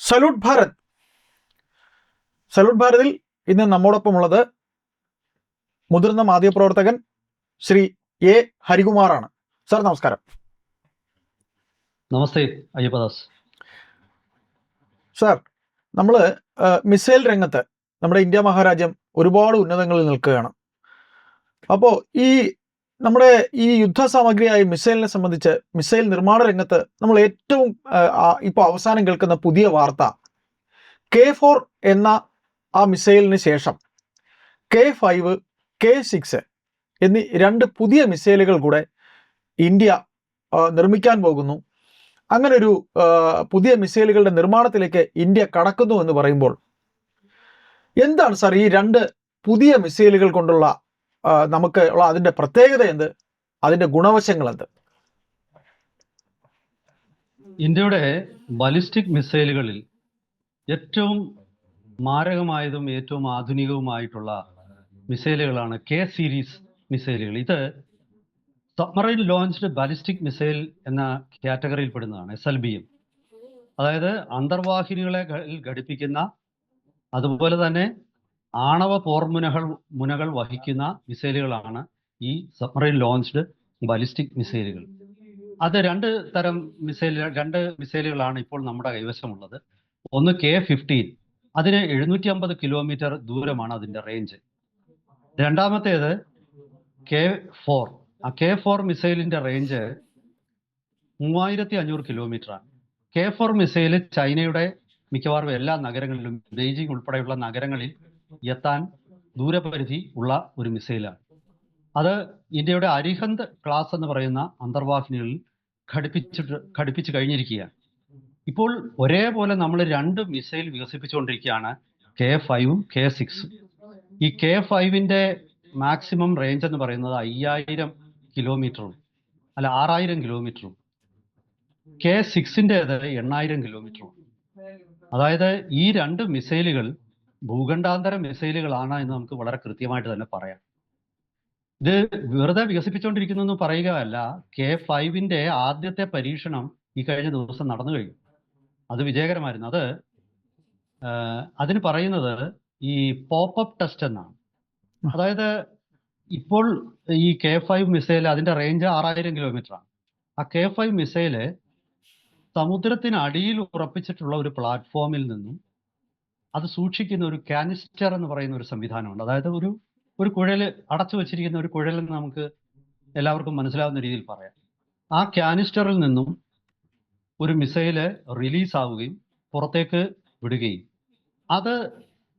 Salute Bharat. Salute ഭാരതിൽ ഇന്ന് നമ്മോടൊപ്പമുള്ളത് മുതിർന്ന മാധ്യമപ്രവർത്തകൻ ശ്രീ എ ഹരികുമാറാണ്. സാർ നമസ്കാരം. നമസ്തേ അയ്യപ്പദാസ്. സാർ, നമ്മൾ മിസൈൽ രംഗത്ത് നമ്മുടെ ഇന്ത്യ മഹാരാജ്യം ഒരുപാട് ഉന്നതങ്ങളിൽ നിൽക്കുകയാണ്. അപ്പോൾ നമ്മുടെ ഈ യുദ്ധസാമഗ്രിയായ മിസൈലിനെ സംബന്ധിച്ച് മിസൈൽ നിർമ്മാണ രംഗത്ത് നമ്മൾ ഏറ്റവും ഇപ്പോൾ അവസാനം കേൾക്കുന്ന പുതിയ വാർത്ത K4 എന്ന ആ മിസൈലിന് ശേഷം K5, K6 എന്നീ 2 പുതിയ മിസൈലുകൾ കൂടെ ഇന്ത്യ നിർമ്മിക്കാൻ പോകുന്നു. അങ്ങനൊരു പുതിയ മിസൈലുകളുടെ നിർമ്മാണത്തിലേക്ക് ഇന്ത്യ കടക്കുന്നു എന്ന് പറയുമ്പോൾ എന്താണ് സാർ ഈ 2 പുതിയ മിസൈലുകൾ കൊണ്ടുള്ള നമുക്ക് ഉള്ള അതിൻ്റെ പ്രത്യേകത എന്ത്, അതിൻ്റെ ഗുണവശങ്ങൾ എന്ത്? ഇന്ത്യയുടെ ബാലിസ്റ്റിക് മിസൈലുകളിൽ ഏറ്റവും മാരകമായതും ഏറ്റവും ആധുനികവുമായിട്ടുള്ള മിസൈലുകളാണ് K സീരീസ് മിസൈലുകൾ. ഇത് സബ്മറൈൻ ലോഞ്ച്ഡ് ബാലിസ്റ്റിക് മിസൈൽ എന്ന കാറ്റഗറിയിൽ പെടുന്നതാണ്. SLBM, അതായത് അന്തർവാഹിനികളെ ഘടിപ്പിക്കുന്ന, അതുപോലെ തന്നെ ആണവ പോർമുനകൾ വഹിക്കുന്ന മിസൈലുകളാണ് ഈ സബ്മറൈൻ ലോഞ്ച്ഡ് ബാലിസ്റ്റിക് മിസൈലുകൾ. അത് 2 തരം മിസൈലുകളാണ് ഇപ്പോൾ നമ്മുടെ കൈവശമുള്ളത്. ഒന്ന് K15, അതിന് 750 കിലോമീറ്റർ ദൂരമാണ് അതിൻ്റെ റേഞ്ച്. രണ്ടാമത്തേത് K4. ആ K4 മിസൈലിൻ്റെ റേഞ്ച് 3500 കിലോമീറ്ററാണ്. K4 മിസൈൽ ചൈനയുടെ മിക്കവാറും എല്ലാ നഗരങ്ങളിലും, ബെയ്ജിംഗ് ഉൾപ്പെടെയുള്ള നഗരങ്ങളിൽ എത്താൻ ദൂരപരിധി ഉള്ള ഒരു മിസൈലാണ്. അത് ഇന്ത്യയുടെ അരിഹന്ത് ക്ലാസ് എന്ന് പറയുന്ന അന്തർവാഹിനികളിൽ ഘടിപ്പിച്ച് കഴിഞ്ഞിരിക്കുകയാണ്. ഇപ്പോൾ ഒരേപോലെ നമ്മൾ 2 മിസൈൽ വികസിപ്പിച്ചുകൊണ്ടിരിക്കുകയാണ്, K5ഉം K6ഉം. ഈ K5ന്റെ മാക്സിമം റേഞ്ച് എന്ന് പറയുന്നത് 5000 കിലോമീറ്ററും 6000 കിലോമീറ്ററും, K6ൻ്റേത് 8000 കിലോമീറ്ററും. അതായത് ഈ 2 മിസൈലുകൾ ഭൂഖണ്ഡാന്തര മിസൈലുകളാണ് എന്ന് നമുക്ക് വളരെ കൃത്യമായിട്ട് തന്നെ പറയാം. ഇത് വെറുതെ വികസിപ്പിച്ചുകൊണ്ടിരിക്കുന്നു എന്ന് പറയുകയല്ല. K5ന്റെ ആദ്യത്തെ പരീക്ഷണം ഈ കഴിഞ്ഞ ദിവസം നടന്നു കഴിഞ്ഞു. അത് വിജയകരമായിരുന്നു. അതിന് പറയുന്നത് ഈ പോപ്പ് ടെസ്റ്റ് എന്നാണ്. അതായത് ഇപ്പോൾ ഈ K5 മിസൈൽ, അതിൻ്റെ റേഞ്ച് 6000 കിലോമീറ്ററാണ്. ആ K5 മിസൈല് സമുദ്രത്തിനടിയിൽ ഉറപ്പിച്ചിട്ടുള്ള ഒരു പ്ലാറ്റ്ഫോമിൽ നിന്നും അത് സൂക്ഷിക്കുന്ന ഒരു കാനിസ്റ്റർ എന്ന് പറയുന്ന ഒരു സംവിധാനമുണ്ട്. അതായത് ഒരു കുഴൽ, അടച്ചു വെച്ചിരിക്കുന്ന ഒരു കുഴൽ എന്ന് നമുക്ക് എല്ലാവർക്കും മനസ്സിലാവുന്ന രീതിയിൽ പറയാം. ആ കാനിസ്റ്ററിൽ നിന്നും ഒരു മിസൈല് റിലീസ് ആവുകയും പുറത്തേക്ക് വിടുകയും അത്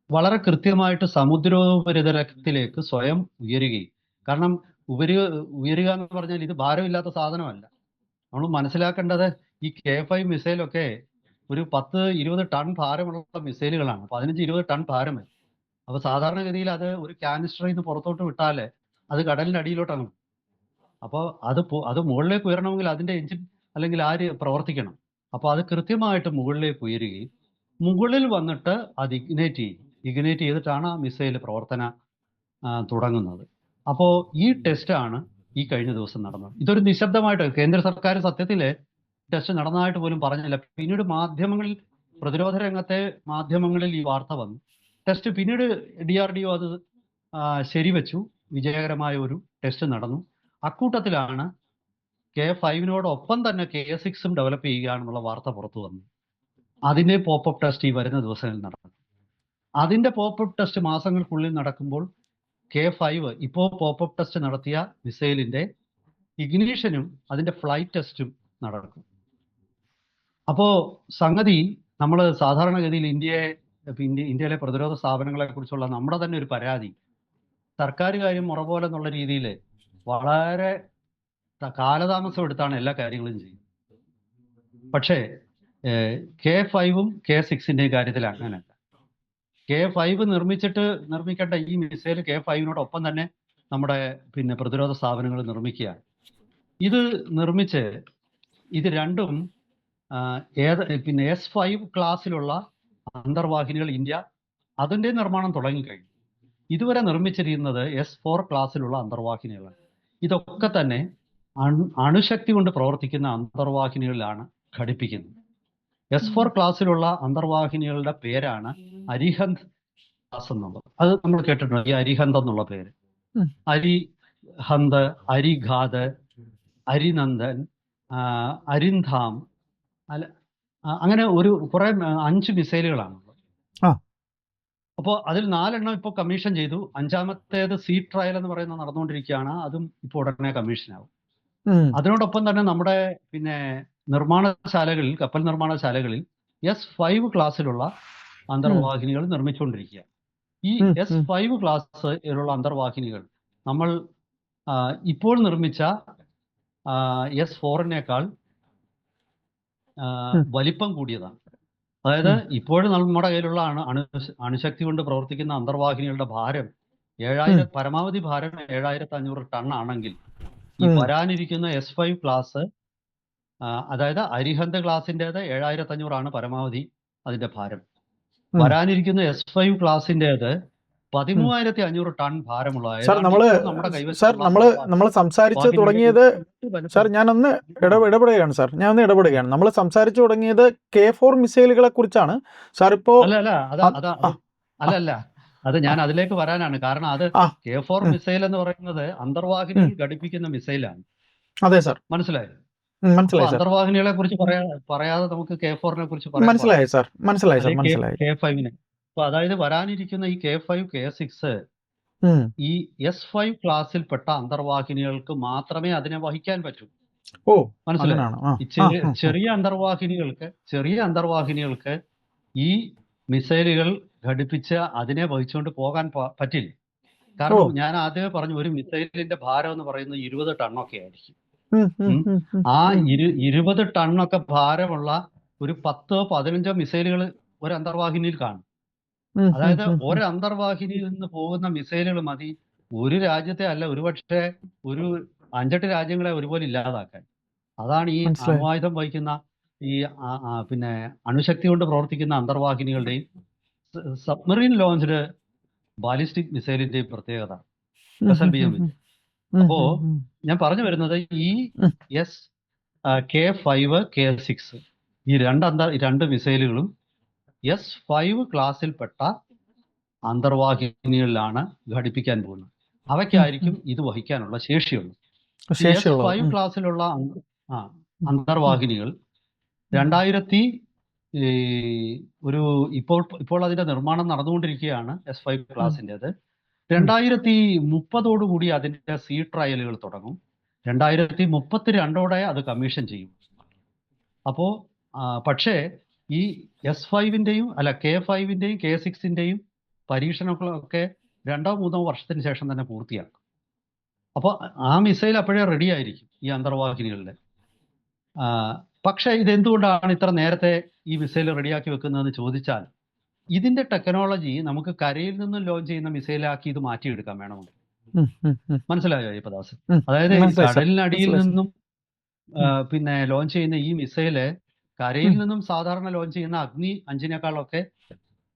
വളരെ കൃത്യമായിട്ട് സമുദ്രോപരിതലത്തിലേക്ക് സ്വയം ഉയരുകയും. കാരണം ഉയരുക എന്ന് പറഞ്ഞാൽ ഇത് ഭാരമില്ലാത്ത സാധനമല്ല. നമ്മൾ മനസ്സിലാക്കേണ്ടത് ഈ K5 മിസൈലൊക്കെ ഒരു 10-20 ടൺ ഭാരമുള്ള മിസൈലുകളാണ്. 15-20 ടൺ ഭാരം വരും. അപ്പോൾ സാധാരണഗതിയിൽ അത് ഒരു കാനിസ്റ്ററിൽ നിന്ന് പുറത്തോട്ട് വിട്ടാൽ അത് കടലിൻ്റെ അടിയിലോട്ടാണ്. അപ്പോൾ അത് മുകളിലേക്ക് ഉയരണമെങ്കിൽ അതിൻ്റെ എഞ്ചിൻ അല്ലെങ്കിൽ പ്രവർത്തിക്കണം. അപ്പോൾ അത് കൃത്യമായിട്ട് മുകളിലേക്ക് ഉയരുകയും മുകളിൽ വന്നിട്ട് അത് ഇഗ്നേറ്റ് ചെയ്തിട്ടാണ് ആ മിസൈൽ പ്രവർത്തന തുടങ്ങുന്നത്. അപ്പോൾ ഈ ടെസ്റ്റാണ് ഈ കഴിഞ്ഞ ദിവസം നടന്നത്. ഇതൊരു നിശബ്ദമായിട്ട് കേന്ദ്ര സർക്കാർ സത്യത്തിൽ ടെസ്റ്റ് നടന്നതായിട്ട് പോലും പറഞ്ഞില്ല. പിന്നീട് പ്രതിരോധ രംഗത്തെ മാധ്യമങ്ങളിൽ ഈ വാർത്ത വന്നു. ടെസ്റ്റ് പിന്നീട് DRDO അത് ശരിവെച്ചു. വിജയകരമായ ഒരു ടെസ്റ്റ് നടന്നു. അക്കൂട്ടത്തിലാണ് K5നോടൊപ്പം തന്നെ K6ഉം ഡെവലപ്പ് ചെയ്യുകയാണെന്നുള്ള വാർത്ത പുറത്തു വന്നു. അതിൻ്റെ പോപ്പപ്പ് ടെസ്റ്റ് ഈ വരുന്ന ദിവസങ്ങളിൽ നടക്കും. അതിൻ്റെ പോപ്പപ്പ് ടെസ്റ്റ് മാസങ്ങൾക്കുള്ളിൽ നടക്കുമ്പോൾ K5 ഇപ്പോൾ പോപ്പപ്പ് ടെസ്റ്റ് നടത്തിയ മിസൈലിൻ്റെ ഇഗ്നീഷനും അതിൻ്റെ ഫ്ലൈറ്റ് ടെസ്റ്റും നടക്കും. അപ്പോൾ സംഗതി, നമ്മൾ സാധാരണഗതിയിൽ ഇന്ത്യയിലെ പ്രതിരോധ സ്ഥാപനങ്ങളെ കുറിച്ചുള്ള നമ്മുടെ തന്നെ ഒരു പരാതി, സർക്കാർ കാര്യം മുറ പോലെ എന്നുള്ള രീതിയിൽ വളരെ കാലതാമസം എടുത്താണ് എല്ലാ കാര്യങ്ങളും ചെയ്യുന്നത്. പക്ഷേ K5ഉം K6ൻ്റെയും കാര്യത്തിൽ അങ്ങനെയല്ല. K5 നിർമ്മിക്കേണ്ട ഈ മിസൈൽ K5നോടൊപ്പം തന്നെ നമ്മുടെ പ്രതിരോധ സ്ഥാപനങ്ങൾ നിർമ്മിക്കുകയാണ്. ഇത് നിർമ്മിച്ച് ഇത് രണ്ടും S5 ക്ലാസ്സിലുള്ള അന്തർവാഹിനികൾ ഇന്ത്യ അതിൻ്റെ നിർമ്മാണം തുടങ്ങിക്കഴിഞ്ഞു. ഇതുവരെ നിർമ്മിച്ചിരിക്കുന്നത് S4 ക്ലാസ്സിലുള്ള അന്തർവാഹിനികളാണ്. ഇതൊക്കെ തന്നെ അണുശക്തി കൊണ്ട് പ്രവർത്തിക്കുന്ന അന്തർവാഹിനികളിലാണ് ഘടിപ്പിക്കുന്നത്. S4 ക്ലാസ്സിലുള്ള അന്തർവാഹിനികളുടെ പേരാണ് അരിഹന്ത് ക്ലാസ് എന്നുള്ളത്. അത് നമ്മൾ കേട്ടിട്ടുണ്ട്, ഈ അരിഹന്ത് എന്നുള്ള പേര്. ഉം. അരിഹന്ത്, അരിഘാത്, അരിനന്ദൻ, അരിന്ധാം, അല്ല അങ്ങനെ കുറെ 5 മിസൈലുകളാണുള്ളത്. ആ. അപ്പോൾ അതിൽ 4 ഇപ്പോൾ കമ്മീഷൻ ചെയ്തു. 5-മത്തേത് സീ ട്രയൽ എന്ന് പറയുന്നത് നടന്നുകൊണ്ടിരിക്കുകയാണ്. അതും ഇപ്പോൾ ഉടനെ കമ്മീഷനാവും. അതിനോടൊപ്പം തന്നെ നമ്മുടെ പിന്നെ നിർമ്മാണശാലകളിൽ, കപ്പൽ നിർമ്മാണശാലകളിൽ S5 ക്ലാസ്സിലുള്ള അന്തർവാഹിനികൾ നിർമ്മിച്ചുകൊണ്ടിരിക്കുക. ഈ S5 ക്ലാസ്സിലുള്ള അന്തർവാഹിനികൾ നമ്മൾ ഇപ്പോൾ നിർമ്മിച്ച S4-നേക്കാൾ വലിപ്പം കൂടിയതാണ്. അതായത് ഇപ്പോഴും നമ്മുടെ കയ്യിലുള്ള അണുശക്തി കൊണ്ട് പ്രവർത്തിക്കുന്ന അന്തർവാഹിനികളുടെ ഭാരം 7000, പരമാവധി ഭാരം 7500 ടൺ ആണെങ്കിൽ, ഈ വരാനിരിക്കുന്ന S5 ക്ലാസ്, അതായത് അരിഹന്ത് ക്ലാസിൻ്റെത് 7500 ആണ് പരമാവധി അതിന്റെ ഭാരം. വരാനിരിക്കുന്ന S5 ക്ലാസിൻ്റെത് 13500 ടൺ ഭാരമുള്ള നമ്മൾ സംസാരിച്ചു തുടങ്ങിയത് സാർ, ഞാനൊന്ന് ഇടപെടുകയാണ് സാർ, നമ്മൾ സംസാരിച്ചു തുടങ്ങിയത് K4 മിസൈലുകളെ കുറിച്ചാണ് സാർ. ഇപ്പോ അല്ല, അത് ഞാൻ അതിലേക്ക് വരാനാണ്. കാരണം അത് K4 മിസൈൽ എന്ന് പറയുന്നത് അന്തർവാഹിനികൾ ഘടിപ്പിക്കുന്ന മിസൈലാണ്. അതെ സാർ, മനസ്സിലായോ? മനസ്സിലായി. അന്തർവാഹിനികളെ കുറിച്ച് പറയാതെ നമുക്ക് K4-നെ കുറിച്ച് പറയാം. മനസ്സിലായി സാർ, മനസ്സിലായി. K5-നെ, അപ്പൊ അതായത് വരാനിരിക്കുന്ന ഈ K5, K6 ഈ S5 ക്ലാസ്സിൽപ്പെട്ട അന്തർവാഹിനികൾക്ക് മാത്രമേ അതിനെ വഹിക്കാൻ പറ്റൂ. മനസ്സിലായോ? ചെറിയ അന്തർവാഹിനികൾക്ക് ഈ മിസൈലുകൾ ഘടിപ്പിച്ച് അതിനെ വഹിച്ചുകൊണ്ട് പോകാൻ പറ്റില്ല. കാരണം ഞാൻ ആദ്യമേ പറഞ്ഞു, ഒരു മിസൈലിന്റെ ഭാരം എന്ന് പറയുന്നത് 20 ടണ്ണൊക്കെ ആയിരിക്കും. ആ 20 ടണ്ണൊക്കെ ഭാരമുള്ള ഒരു 10-15 മിസൈലുകൾ ഒരു അന്തർവാഹിനിയിൽ കാണും. അതായത് ഒരു അന്തർവാഹിനിയിൽ നിന്ന് പോകുന്ന മിസൈലുകൾ മതി ഒരു രാജ്യത്തെ അല്ല, ഒരുപക്ഷെ ഒരു 5-8 രാജ്യങ്ങളെ ഒരുപോലെ ഇല്ലാതാക്കാൻ. അതാണ് ഈ അണ്വായുധം വഹിക്കുന്ന ഈ പിന്നെ അണുശക്തി കൊണ്ട് പ്രവർത്തിക്കുന്ന അന്തർവാഹിനികളുടെയും സബ്മറീൻ ലോഞ്ച്ഡ് ബാലിസ്റ്റിക് മിസൈലിന്റെയും പ്രത്യേകത. SLBM. അപ്പോ ഞാൻ പറഞ്ഞു വരുന്നത്, ഈ K5, K6 ഈ രണ്ട് മിസൈലുകളും S5 ക്ലാസ്സിൽപ്പെട്ട അന്തർവാഹിനികളിലാണ് ഘടിപ്പിക്കാൻ പോകുന്നത്. അവയ്ക്കായിരിക്കും ഇത് വഹിക്കാനുള്ള ശേഷിയുള്ളത്. S5 ക്ലാസ്സിലുള്ള അന്തർവാഹിനികൾ ഇപ്പോൾ അതിന്റെ നിർമ്മാണം നടന്നുകൊണ്ടിരിക്കുകയാണ്. S5 ക്ലാസിൻ്റെത് 2030 അതിന്റെ സീ ട്രയലുകൾ തുടങ്ങും. 2032 അത് കമ്മീഷൻ ചെയ്യും. അപ്പോ പക്ഷേ ഈ S5-ന്റെയും K5-ന്റെയും K6-ന്റെയും പരീക്ഷണങ്ങളൊക്കെ 2-3 വർഷത്തിന് ശേഷം തന്നെ പൂർത്തിയാക്കും. അപ്പോൾ ആ മിസൈൽ അപ്പോഴേ റെഡി ആയിരിക്കും ഈ അന്തർവാഹിനികളുടെ. പക്ഷേ ഇതെന്തുകൊണ്ടാണ് ഇത്ര നേരത്തെ ഈ മിസൈൽ റെഡിയാക്കി വെക്കുന്നതെന്ന് ചോദിച്ചാൽ, ഇതിന്റെ ടെക്നോളജി നമുക്ക് കരയിൽ നിന്നും ലോഞ്ച് ചെയ്യുന്ന മിസൈലാക്കി ഇത് മാറ്റിയെടുക്കാൻ വേണമെങ്കിൽ. മനസ്സിലായോ അയ്യപ്പദാസ്? അതായത് കടലിനടിയിൽ നിന്നും പിന്നെ ലോഞ്ച് ചെയ്യുന്ന ഈ മിസൈല് കരയിൽ നിന്നും സാധാരണ ലോഞ്ച് ചെയ്യുന്ന അഗ്നി 5-നേക്കാളൊക്കെ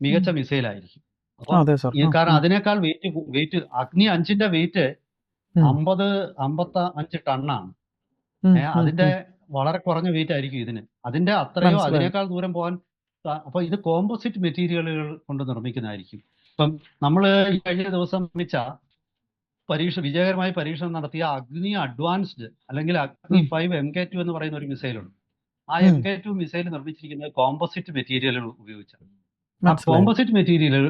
മികച്ച മിസൈലായിരിക്കും. അപ്പൊ കാരണം അതിനേക്കാൾ വെയിറ്റ് അഗ്നി 5-ന്റെ വെയിറ്റ് 50-55 ടണ്ണാണ്. അതിന്റെ വളരെ കുറഞ്ഞ വെയിറ്റ് ആയിരിക്കും ഇതിന്. അതിന്റെ അത്രയോ അതിനേക്കാൾ ദൂരം പോകാൻ. അപ്പൊ ഇത് കോമ്പോസിറ്റ് മെറ്റീരിയലുകൾ കൊണ്ട് നിർമ്മിക്കുന്നതായിരിക്കും. ഇപ്പം നമ്മൾ ഈ കഴിഞ്ഞ ദിവസം നിർമ്മിച്ച വിജയകരമായി പരീക്ഷണം നടത്തിയ അഗ്നി അഡ്വാൻസ്ഡ് അല്ലെങ്കിൽ അഗ്നി 5 MK2 എന്ന് പറയുന്ന ഒരു മിസൈലുണ്ട്. ആ MK2 മിസൈൽ നിർമ്മിച്ചിരിക്കുന്നത് കോമ്പോസിറ്റ് മെറ്റീരിയലുകൾ ഉപയോഗിച്ചാണ്. ആ കോമ്പോസിറ്റ് മെറ്റീരിയലുകൾ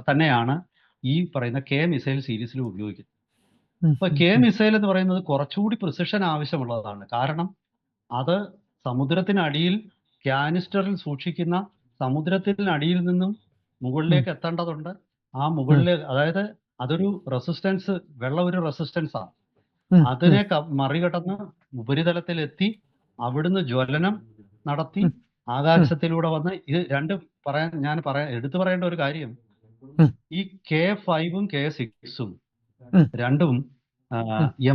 തന്നെയാണ് ഈ പറയുന്ന K മിസൈൽ സീരീസിലും ഉപയോഗിക്കുന്നത്. അപ്പൊ K മിസൈൽ എന്ന് പറയുന്നത് കുറച്ചുകൂടി പ്രിസിഷൻ ആവശ്യമുള്ളതാണ്. കാരണം അത് സമുദ്രത്തിനടിയിൽ കാനിസ്റ്ററിൽ സൂക്ഷിക്കുന്ന, സമുദ്രത്തിനടിയിൽ നിന്നും മുകളിലേക്ക് എത്തേണ്ടതുണ്ട്. ആ അതായത് അതൊരു റെസിസ്റ്റൻസ്, ഒരു റെസിസ്റ്റൻസ് ആണ്. അതിനെ മറികടന്ന് ഉപരിതലത്തിലെത്തി അവിടുന്ന് ജ്വലനം നടത്തി ആകാശത്തിലൂടെ വന്ന് ഇത് എടുത്തു പറയേണ്ട ഒരു കാര്യം, ഈ K5-ഉം K6-ഉം രണ്ടും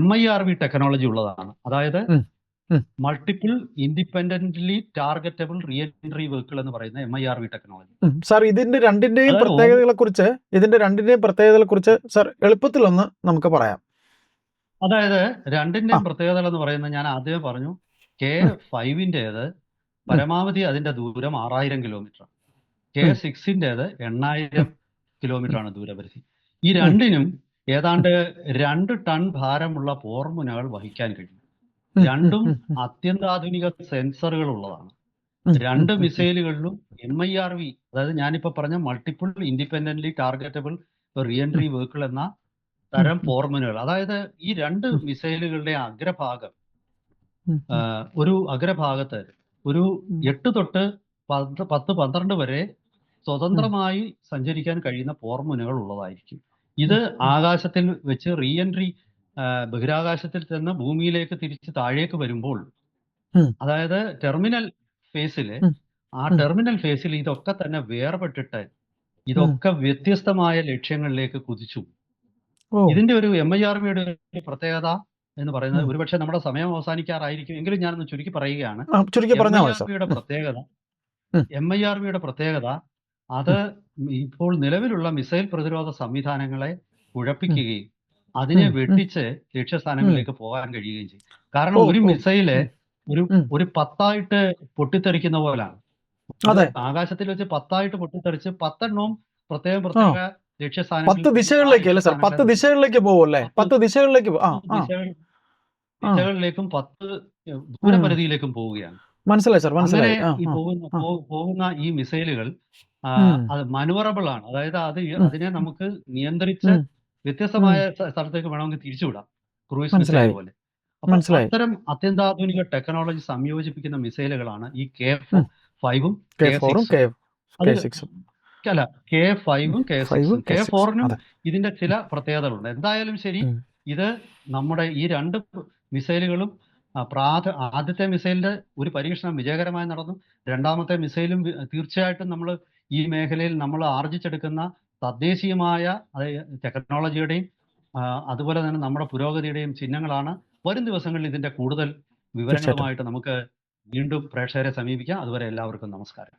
MIRV ടെക്നോളജി ഉള്ളതാണ്. അതായത് multiple independently targetable reentry vehicle എന്ന് പറയുന്ന MIRV ടെക്നോളജി. സാർ, ഇതിന്റെ രണ്ടിന്റെയും പ്രത്യേകതകളെ കുറിച്ച് സാർ എളുപ്പത്തിലൊന്ന് നമുക്ക് പറയാം. അതായത് രണ്ടിന്റെയും പ്രത്യേകതകൾ എന്ന് പറയുന്നത് ഞാൻ ആദ്യമേ പറഞ്ഞു. K5-ന്റേത് പരമാവധി അതിന്റെ ദൂരം 6000 കിലോമീറ്റർ. K6-ന്റേത് 8000 കിലോമീറ്റർ ആണ് ദൂരപരിധി. ഈ രണ്ടിനും ഏതാണ്ട് 2 ടൺ ഭാരമുള്ള പോർമുനകൾ വഹിക്കാൻ കഴിയും. രണ്ടും അത്യന്താധുനിക സെൻസറുകൾ ഉള്ളതാണ്. രണ്ട് മിസൈലുകളിലും MIRV, അതായത് ഞാനിപ്പോ പറഞ്ഞ multiple independently targetable reentry vehicle എന്ന തരം പോർമുനകൾ, അതായത് ഈ രണ്ട് മിസൈലുകളുടെ അഗ്രഭാഗം ഒരു അഗ്രഭാഗത്ത് ഒരു 8 തൊട്ട് 10-12 വരെ സ്വതന്ത്രമായി സഞ്ചരിക്കാൻ കഴിയുന്ന പോർമുനകൾ ഉള്ളതായിരിക്കും. ഇത് ആകാശത്തിൽ വെച്ച് റീഎൻട്രി, ബഹിരാകാശത്തിൽ നിന്ന് ഭൂമിയിലേക്ക് തിരിച്ച് താഴേക്ക് വരുമ്പോൾ, അതായത് ടെർമിനൽ ഫേസില് ഇതൊക്കെ തന്നെ വേർപെട്ടിട്ട് ഇതൊക്കെ വ്യത്യസ്തമായ ലക്ഷ്യങ്ങളിലേക്ക് കുതിച്ചു. ഇതിന്റെ ഒരു MIRV-യുടെ ഒരു പ്രത്യേകത എന്ന് പറയുന്നത്, ഒരുപക്ഷെ നമ്മുടെ സമയം അവസാനിക്കാറായിരിക്കും, എങ്കിലും ഞാനൊന്ന് ചുരുക്കി പറയുകയാണ്. MIRV-യുടെ പ്രത്യേകത അത് ഇപ്പോൾ നിലവിലുള്ള മിസൈൽ പ്രതിരോധ സംവിധാനങ്ങളെ കുഴപ്പിക്കുകയും അതിനെ വെട്ടിച്ച് ലക്ഷ്യസ്ഥാനങ്ങളിലേക്ക് പോകാൻ കഴിയുകയും ചെയ്യും. കാരണം ഒരു മിസൈല് ഒരു 10 പൊട്ടിത്തെറിക്കുന്ന പോലാണ്. ആകാശത്തിൽ വെച്ച് 10 പൊട്ടിത്തെറിച്ച് 10 എണ്ണവും പ്രത്യേക ദിശകളിലേക്കും 10 ദൂരപരിധിയിലേക്കും പോവുകയാണ്. മനസ്സിലായി സാർ, മനസ്സിലായി. പോകുന്ന ഈ മിസൈലുകൾ അത് മാനുവറബിൾ ആണ്. അതായത് അതിനെ നമുക്ക് നിയന്ത്രിച്ച് വ്യത്യസ്തമായ സ്ഥലത്തേക്ക് വേണമെങ്കിൽ തിരിച്ചുവിടാം, ക്രൂയിസ് മിസൈൽ പോലെ. അത്തരം അത്യന്താധുനിക ടെക്നോളജി സംയോജിപ്പിക്കുന്ന മിസൈലുകളാണ് ഈ K5-ഉം K6-ഉം. K5-ഉം K6-നും ഇതിന്റെ ചില പ്രത്യേകതകളുണ്ട്. എന്തായാലും ശരി, ഇത് നമ്മുടെ ഈ രണ്ട് മിസൈലുകളും ആദ്യത്തെ മിസൈലിന്റെ ഒരു പരീക്ഷണം വിജയകരമായി നടന്നു. രണ്ടാമത്തെ മിസൈലും തീർച്ചയായിട്ടും നമ്മൾ ഈ മേഖലയിൽ നമ്മൾ ആർജിച്ചെടുക്കുന്ന തദ്ദേശീയമായ ടെക്നോളജിയുടെയും അതുപോലെ തന്നെ നമ്മുടെ പുരോഗതിയുടെയും ചിഹ്നങ്ങളാണ്. വരും ദിവസങ്ങളിൽ ഇതിന്റെ കൂടുതൽ വിവരങ്ങളുമായിട്ട് നമുക്ക് വീണ്ടും പ്രേക്ഷകരെ സമീപിക്കാം. അതുവരെ എല്ലാവർക്കും നമസ്കാരം.